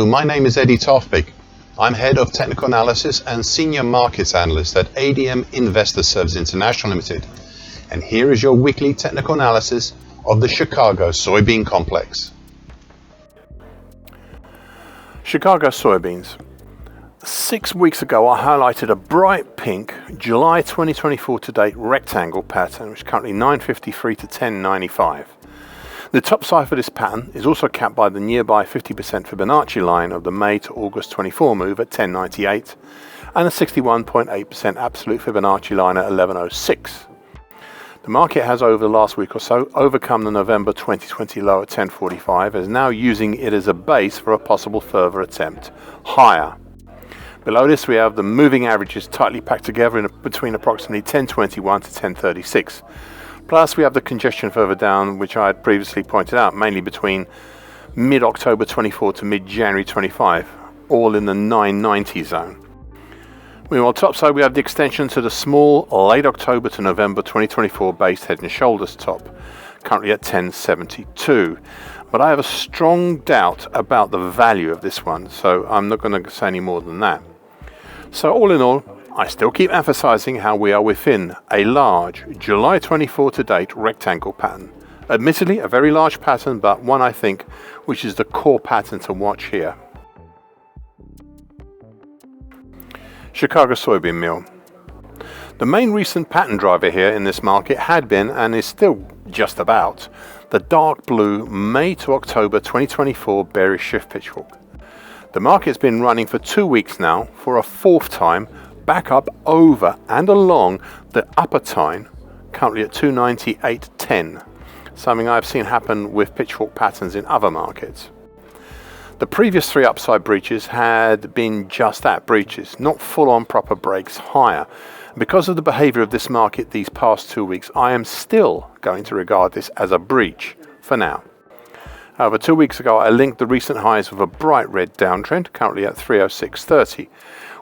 Hello, my name is Eddie Tofpik. I'm Head of Technical Analysis and Senior Markets Analyst at ADM Investor Services International Limited. And here is your weekly technical analysis of the Chicago soybean complex. Chicago soybeans. 6 weeks ago I highlighted a bright pink July 2024 to date rectangle pattern, which is currently 953 to 1095. The top side for this pattern is also capped by the nearby 50% Fibonacci line of the May to August 24 move at 1098 and a 61.8% absolute Fibonacci line at 1106. The market has over the last week or so overcome the November 2020 low at 1045 and is now using it as a base for a possible further attempt higher. Below this we have the moving averages tightly packed together in between approximately 1021 to 1036. Plus we have the congestion further down, which I had previously pointed out, mainly between mid-October 24 to mid-January 25, all in the 990 zone. Meanwhile, topside we have the extension to the small late October to November 2024 base head and shoulders top, currently at 1072. But I have a strong doubt about the value of this one, so I'm not going to say any more than that. So all in all, I still keep emphasizing how we are within a large July 24 to date rectangle pattern. Admittedly a very large pattern, but one I think which is the core pattern to watch here. Chicago soybean meal. The main recent pattern driver here in this market had been, and is still just about, the dark blue May to October 2024 bearish shift pitchfork. The market's been running for 2 weeks now for a fourth time back up over and along the upper tine, currently at 298.10, something I've seen happen with pitchfork patterns in other markets. The previous three upside breaches had been just that, breaches, not full-on proper breaks higher. Because of the behavior of this market these past 2 weeks, I am still going to regard this as a breach for now. However, 2 weeks ago I linked the recent highs with a bright red downtrend, currently at 306.30,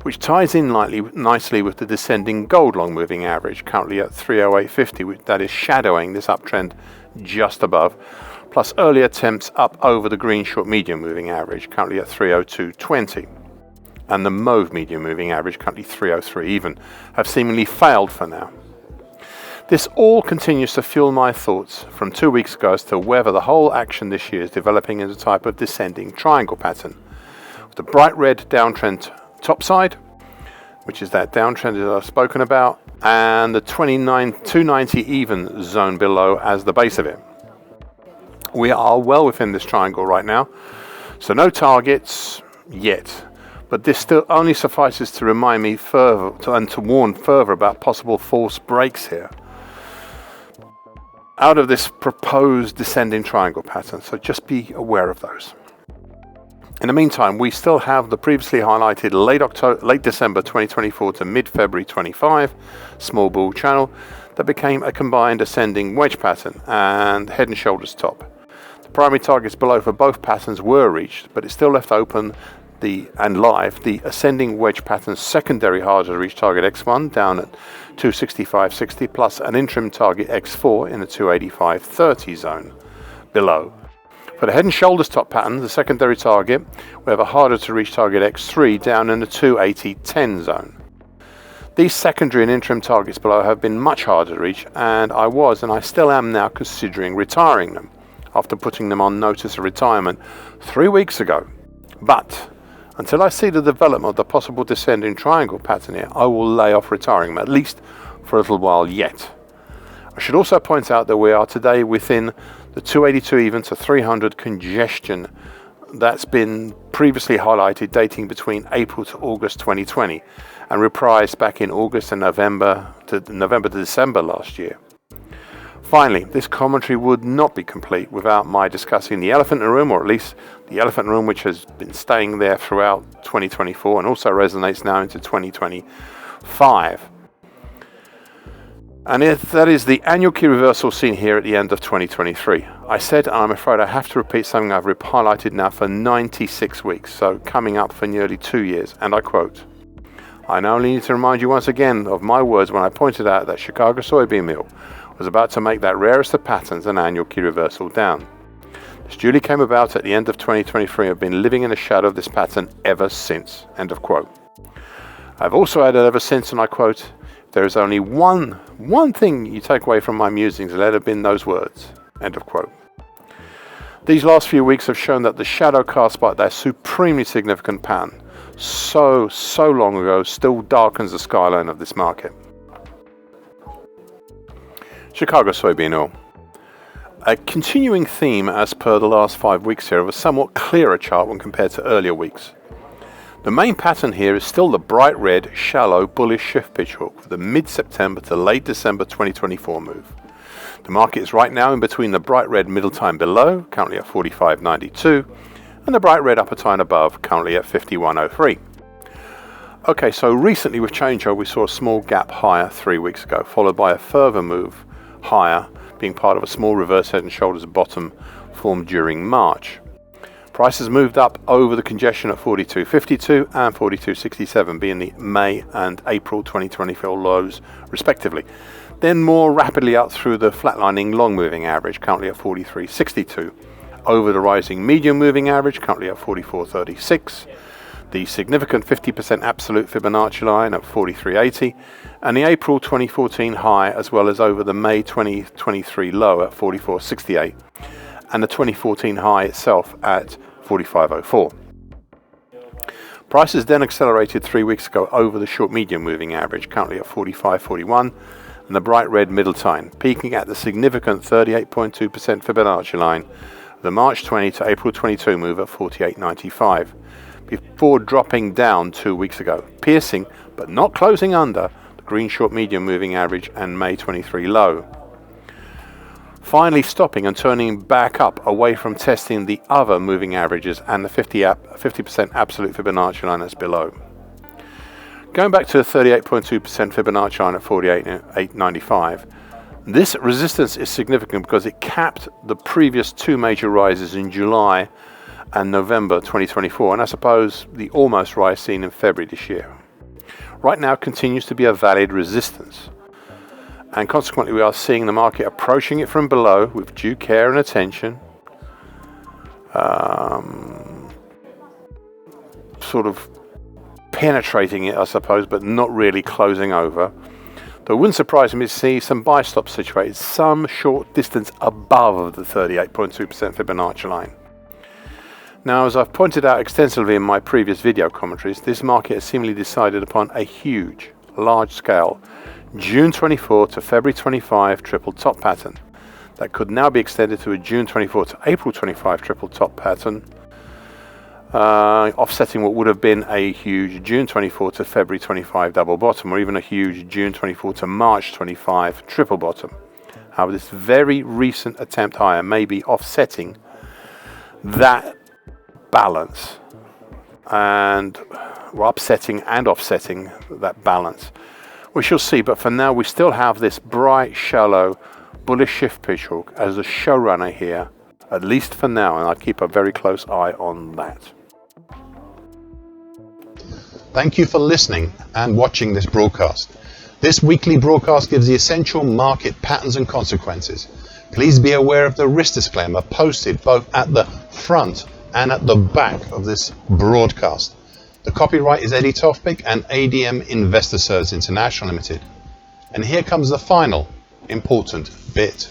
which ties in nicely with the descending gold long moving average, currently at 308.50, that is shadowing this uptrend just above, plus early attempts up over the green short medium moving average, currently at 302.20, and the mauve medium moving average, currently 303 even, have seemingly failed for now. This all continues to fuel my thoughts from 2 weeks ago as to whether the whole action this year is developing as a type of descending triangle pattern, with the bright red downtrend topside, which is that downtrend that I've spoken about, and the 290 even zone below as the base of it. We are well within this triangle right now, so no targets yet, but this still only suffices to remind me further and to warn further about possible false breaks here out of this proposed descending triangle pattern, so just be aware of those. In the meantime, we still have the previously highlighted late December 2024 to mid-February 25 small bull channel that became a combined ascending wedge pattern and head and shoulders top. The primary targets below for both patterns were reached, but it still left open and live the ascending wedge pattern's secondary harder to reach target X1 down at 265.60 plus an interim target X4 in the 285.30 zone below. For the head and shoulders top pattern, the secondary target, we have a harder to reach target X3 down in the 280.10 zone. These secondary and interim targets below have been much harder to reach, and I still am now considering retiring them after putting them on notice of retirement 3 weeks ago. But until I see the development of the possible descending triangle pattern here, I will lay off retiring them, at least for a little while yet. I should also point out that we are today within the 282 even to 300 congestion that's been previously highlighted dating between April to August 2020 and reprised back in August and November to December last year. Finally, this commentary would not be complete without my discussing the elephant in the room, or at least the elephant in the room which has been staying there throughout 2024 and also resonates now into 2025. And that is the annual key reversal seen here at the end of 2023. I said, and I'm afraid I have to repeat something I've highlighted now for 96 weeks, so coming up for nearly 2 years, and I quote, "I now only need to remind you once again of my words when I pointed out that Chicago soybean meal was about to make that rarest of patterns an annual key reversal down. This duly came about at the end of 2023 and have been living in the shadow of this pattern ever since. End of quote. I've also added ever since, and I quote, "If there is only one thing you take away from my musings, let it have been those words." End of quote. These last few weeks have shown that the shadow cast by that supremely significant pattern so long ago still darkens the skyline of this market. Chicago soybean oil. A continuing theme as per the last 5 weeks here of a somewhat clearer chart when compared to earlier weeks. The main pattern here is still the bright red, shallow, bullish shift pitch hook with the mid-September to late December 2024 move. The market is right now in between the bright red middle time below, currently at 45.92, and the bright red upper time above, currently at 51.03. Okay, so recently with changeover we saw a small gap higher 3 weeks ago, followed by a further move higher, being part of a small reverse head and shoulders bottom formed during March. Prices moved up over the congestion at 42.52 and 42.67, being the May and April 2024 lows respectively. Then more rapidly up through the flatlining long moving average, currently at 43.62, over the rising medium moving average, currently at 44.36, the significant 50% absolute Fibonacci line at 43.80, and the April 2014 high, as well as over the May 2023 low at 44.68, and the 2014 high itself at 45.04. Prices then accelerated 3 weeks ago over the short medium moving average, currently at 45.41, and the bright red middle time, peaking at the significant 38.2% Fibonacci line, the March 20 to April 22 move at 48.95, before dropping down 2 weeks ago, piercing but not closing under the green short medium moving average and May 23 low. Finally stopping and turning back up away from testing the other moving averages and the 50% absolute Fibonacci line that's below. Going back to the 38.2% Fibonacci line at 48.95, this resistance is significant because it capped the previous two major rises in July and November 2024, and I suppose the almost rise seen in February this year. Right now continues to be a valid resistance, and consequently we are seeing the market approaching it from below with due care and attention, sort of penetrating it I suppose, but not really closing over. Though it wouldn't surprise me to see some buy stops situated some short distance above the 38.2% Fibonacci line. Now, as I've pointed out extensively in my previous video commentaries, this market has seemingly decided upon a huge, large-scale June 24 to February 25 triple top pattern that could now be extended to a June 24 to April 25 triple top pattern, offsetting what would have been a huge June 24 to February 25 double bottom, or even a huge June 24 to March 25 triple bottom. However, this very recent attempt higher may be offsetting that balance, and upsetting and offsetting that balance. We shall see, but for now we still have this bright, shallow, bullish shift pitch hook as the showrunner here, at least for now, and I'll keep a very close eye on that. Thank you for listening and watching this broadcast. This weekly broadcast gives the essential market patterns and consequences. Please be aware of the risk disclaimer posted both at the front and at the back of this broadcast. The copyright is Eddie Tofpik and ADM Investor Services International Limited. And here comes the final important bit.